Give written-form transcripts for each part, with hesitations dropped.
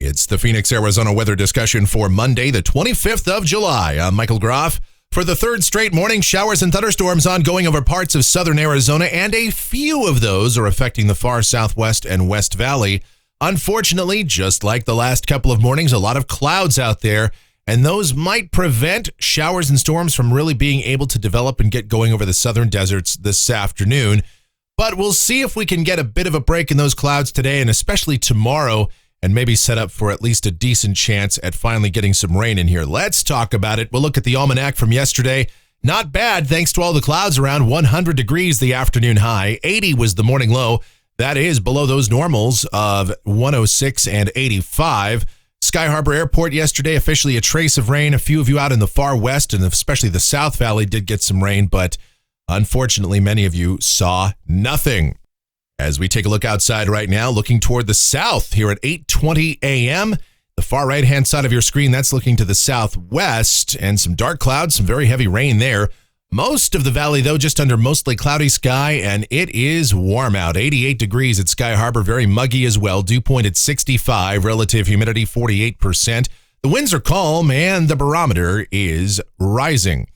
It's the Phoenix, Arizona weather discussion for Monday, the 25th of July. I'm Michael Groff. For the third straight morning, showers and thunderstorms ongoing over parts of southern Arizona, and a few of those are affecting the far southwest and west valley. Unfortunately, just like the last couple of mornings, a lot of clouds out there, and those might prevent showers and storms from really being able to develop and get going over the southern deserts this afternoon. But we'll see if we can get a bit of a break in those clouds today and especially tomorrow, and maybe set up for at least a decent chance at finally getting some rain in here. Let's talk about it. We'll look at the almanac from yesterday. Not bad, thanks to all the clouds around. 100 degrees the afternoon high. 80 was the morning low. That is below those normals of 106 and 85. Sky Harbor Airport yesterday, officially a trace of rain. A few of you out in the far west and especially the South Valley did get some rain, but unfortunately, many of you saw nothing. As we take a look outside right now, looking toward the south here at 8:20 a.m., the far right-hand side of your screen, that's looking to the southwest, and some dark clouds, some very heavy rain there. Most of the valley, though, just under mostly cloudy sky, and it is warm out. 88 degrees at Sky Harbor, very muggy as well. Dew point at 65, relative humidity 48%. The winds are calm, and the barometer is rising.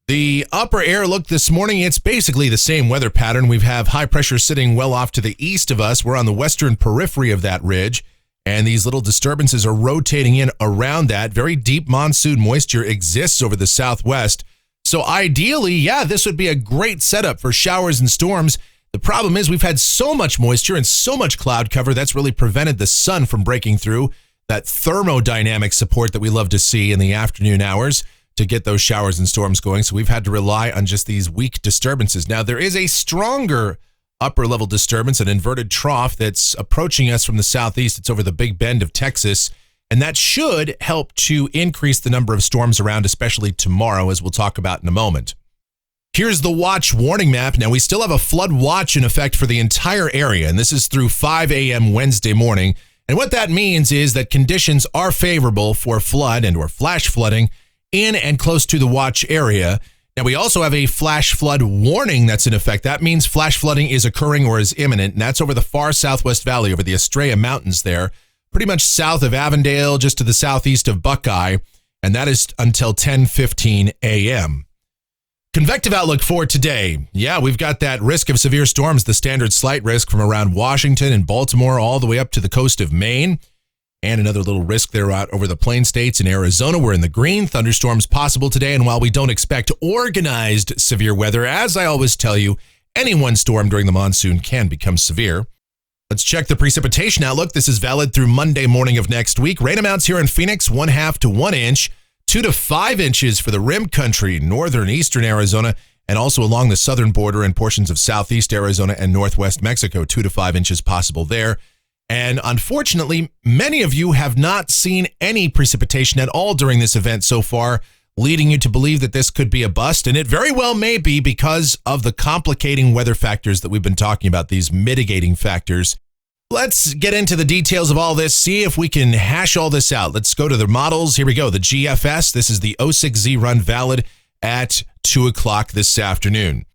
The upper air look this morning, it's basically the same weather pattern. We have high pressure sitting well off to the east of us. We're on the western periphery of that ridge, and these little disturbances are rotating in around that. Very deep monsoon moisture exists over the southwest. So ideally, this would be a great setup for showers and storms. The problem is we've had so much moisture and so much cloud cover that's really prevented the sun from breaking through that thermodynamic support that we love to see in the afternoon hours to get those showers and storms going. So we've had to rely on just these weak disturbances. Now, there is a stronger upper level disturbance, an inverted trough that's approaching us from the southeast. It's over the Big Bend of Texas, and that should help to increase the number of storms around, especially tomorrow, as we'll talk about in a moment. Here's the watch warning map. Now, we still have a flood watch in effect for the entire area, and this is through 5 a.m. Wednesday morning. And what that means is that conditions are favorable for flood and or flash flooding in and close to the watch area. Now, we also have a flash flood warning that's in effect. That means flash flooding is occurring or is imminent, and that's over the far southwest valley, over the Estrella Mountains there, pretty much south of Avondale, just to the southeast of Buckeye, and that is until 10:15 a.m. Convective outlook for today. We've got that risk of severe storms, the standard slight risk from around Washington and Baltimore all the way up to the coast of Maine. And another little risk there out over the Plain States in Arizona. We're in the green. Thunderstorms possible today. And while we don't expect organized severe weather, as I always tell you, any one storm during the monsoon can become severe. Let's check the precipitation outlook. This is valid through Monday morning of next week. Rain amounts here in Phoenix, 1/2 to 1 inch, 2 to 5 inches for the rim country, northern eastern Arizona, and also along the southern border and portions of southeast Arizona and northwest Mexico, 2 to 5 inches possible there. And unfortunately, many of you have not seen any precipitation at all during this event so far, leading you to believe that this could be a bust. And it very well may be because of the complicating weather factors that we've been talking about, these mitigating factors. Let's get into the details of all this, see if we can hash all this out. Let's go to the models. Here we go. The GFS. This is the 06Z run valid at 2 o'clock this afternoon.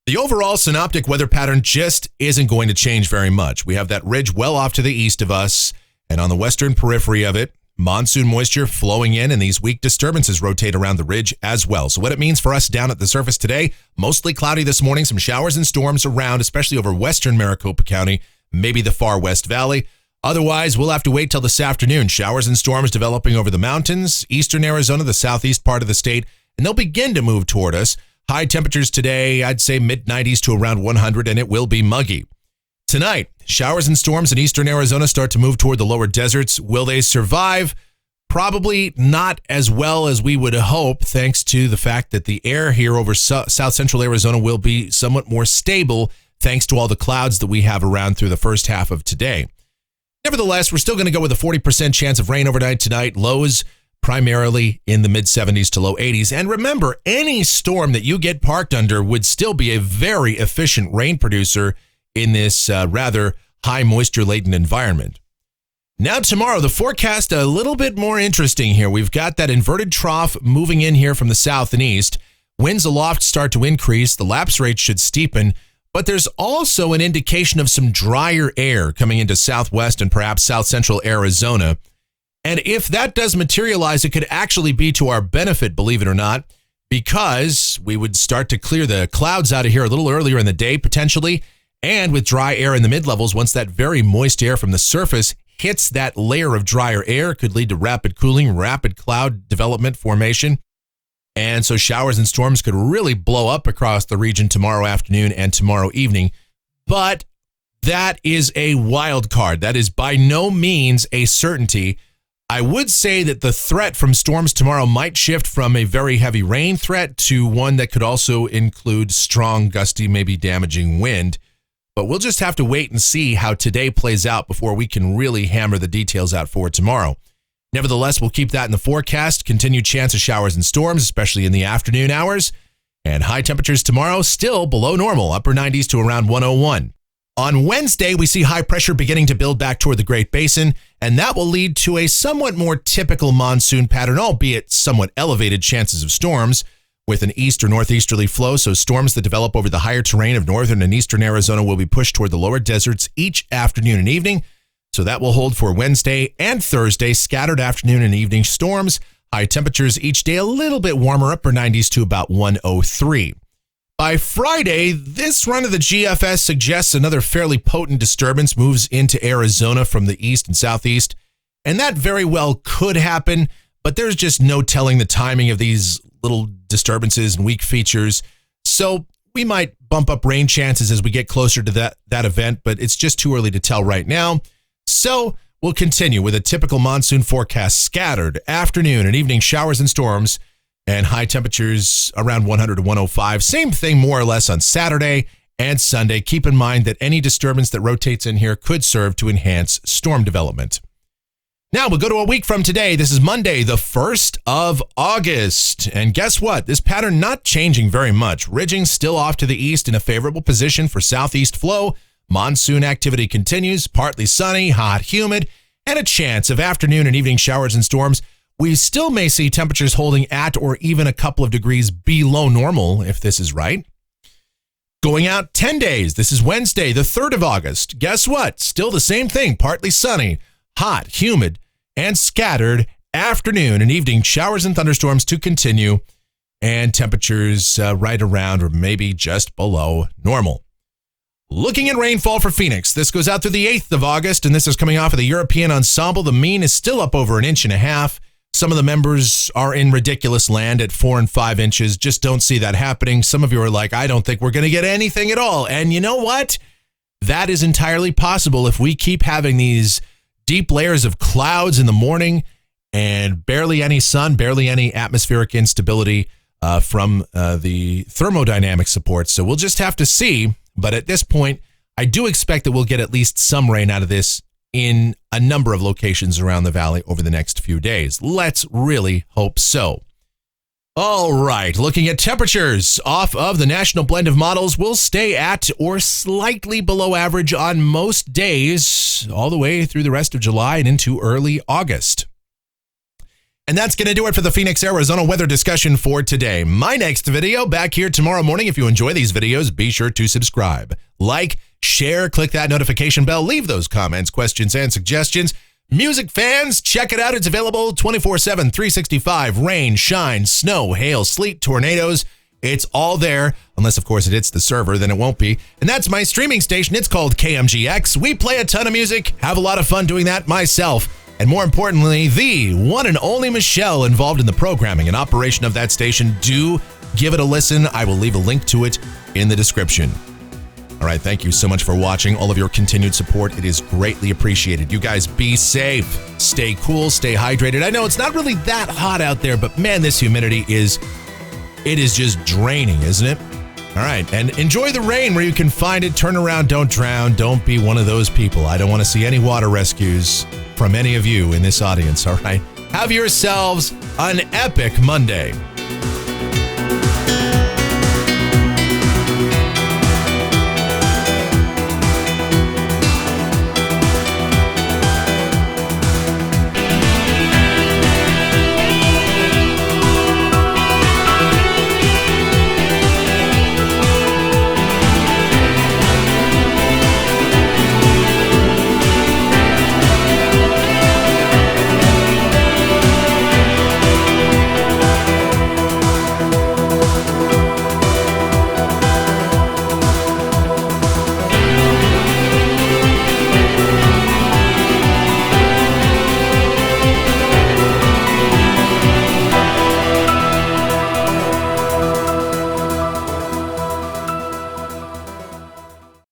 The overall synoptic weather pattern just isn't going to change very much. We have that ridge well off to the east of us, and on the western periphery of it, monsoon moisture flowing in, and these weak disturbances rotate around the ridge as well. So what it means for us down at the surface today, mostly cloudy this morning, some showers and storms around, especially over western Maricopa County, maybe the far west valley. Otherwise, we'll have to wait till this afternoon. Showers and storms developing over the mountains, eastern Arizona, the southeast part of the state, and they'll begin to move toward us. High temperatures today, I'd say mid-90s to around 100, and it will be muggy. Tonight, showers and storms in eastern Arizona start to move toward the lower deserts. Will they survive? Probably not as well as we would hope, thanks to the fact that the air here over south central Arizona will be somewhat more stable, thanks to all the clouds that we have around through the first half of today. Nevertheless, we're still going to go with a 40% chance of rain overnight tonight. Lows primarily in the mid-70s to low 80s. And remember, any storm that you get parked under would still be a very efficient rain producer in this rather high moisture-laden environment. Now tomorrow, the forecast a little bit more interesting here. We've got that inverted trough moving in here from the south and east. Winds aloft start to increase. The lapse rate should steepen. but there's also an indication of some drier air coming into southwest and perhaps south central Arizona. And if that does materialize, it could actually be to our benefit, believe it or not, because we would start to clear the clouds out of here a little earlier in the day, potentially. And with dry air in the mid-levels, once that very moist air from the surface hits that layer of drier air, it could lead to rapid cooling, rapid cloud development formation. And so showers and storms could really blow up across the region tomorrow afternoon and tomorrow evening. But that is a wild card. That is by no means a certainty. I would say that the threat from storms tomorrow might shift from a very heavy rain threat to one that could also include strong, gusty, maybe damaging wind. But we'll just have to wait and see how today plays out before we can really hammer the details out for tomorrow. Nevertheless, we'll keep that in the forecast. Continued chance of showers and storms, especially in the afternoon hours. And high temperatures tomorrow still below normal, upper 90s to around 101. On Wednesday, we see high pressure beginning to build back toward the Great Basin, and that will lead to a somewhat more typical monsoon pattern, albeit somewhat elevated chances of storms, with an east or northeasterly flow. So storms that develop over the higher terrain of northern and eastern Arizona will be pushed toward the lower deserts each afternoon and evening. So that will hold for Wednesday and Thursday, scattered afternoon and evening storms. High temperatures each day a little bit warmer, upper 90s to about 103. By Friday, this run of the GFS suggests another fairly potent disturbance moves into Arizona from the east and southeast, and that very well could happen, but there's just no telling the timing of these little disturbances and weak features. So we might bump up rain chances as we get closer to that event, but it's just too early to tell right now. So we'll continue with a typical monsoon forecast: scattered afternoon and evening showers and storms, and high temperatures around 100 to 105. Same thing more or less on Saturday and Sunday. Keep in mind that any disturbance that rotates in here could serve to enhance storm development. Now we'll go to a week from today. This is Monday, the 1st of August. And guess what? This pattern not changing very much. Ridging still off to the east in a favorable position for southeast flow. Monsoon activity continues, partly sunny, hot, humid, and a chance of afternoon and evening showers and storms. We still may see temperatures holding at or even a couple of degrees below normal, if this is right. Going out 10 days, this is Wednesday, the 3rd of August. Guess what? Still the same thing, partly sunny, hot, humid, and scattered afternoon and evening showers and thunderstorms to continue, and temperatures right around or maybe just below normal. Looking at rainfall for Phoenix, this goes out through the 8th of August, and this is coming off of the European ensemble. The mean is still up over 1.5 inches. Some of the members are in ridiculous land at 4 and 5 inches. Just don't see that happening. Some of you are like, I don't think we're going to get anything at all. And you know what? That is entirely possible if we keep having these deep layers of clouds in the morning and barely any sun, barely any atmospheric instability from the thermodynamic support. So we'll just have to see. But at this point, I do expect that we'll get at least some rain out of this in a number of locations around the valley over the next few days. Let's really hope so. All right, looking at temperatures off of the national blend of models, will stay at or slightly below average on most days all the way through the rest of July and into early August. And that's going to do it for the Phoenix, Arizona weather discussion for today. My next video back here tomorrow morning. If you enjoy these videos, be sure to subscribe, like, share, click that notification bell, leave those comments, questions, and suggestions. Music fans, check it out. It's available 24/7, 365. Rain, shine, snow, hail, sleet, tornadoes. It's all there. Unless, of course, it hits the server, then it won't be. And that's my streaming station. It's called KMGX. We play a ton of music, have a lot of fun doing that myself. And more importantly, the one and only Michelle involved in the programming and operation of that station. Do give it a listen. I will leave a link to it in the description. All right, thank you so much for watching. All of your continued support, it is greatly appreciated. You guys be safe, stay cool, stay hydrated. I know it's not really that hot out there, but man, this humidity is just draining, isn't it? All right, and enjoy the rain where you can find it. Turn around, don't drown. Don't be one of those people. I don't want to see any water rescues from any of you in this audience, all right? Have yourselves an epic Monday.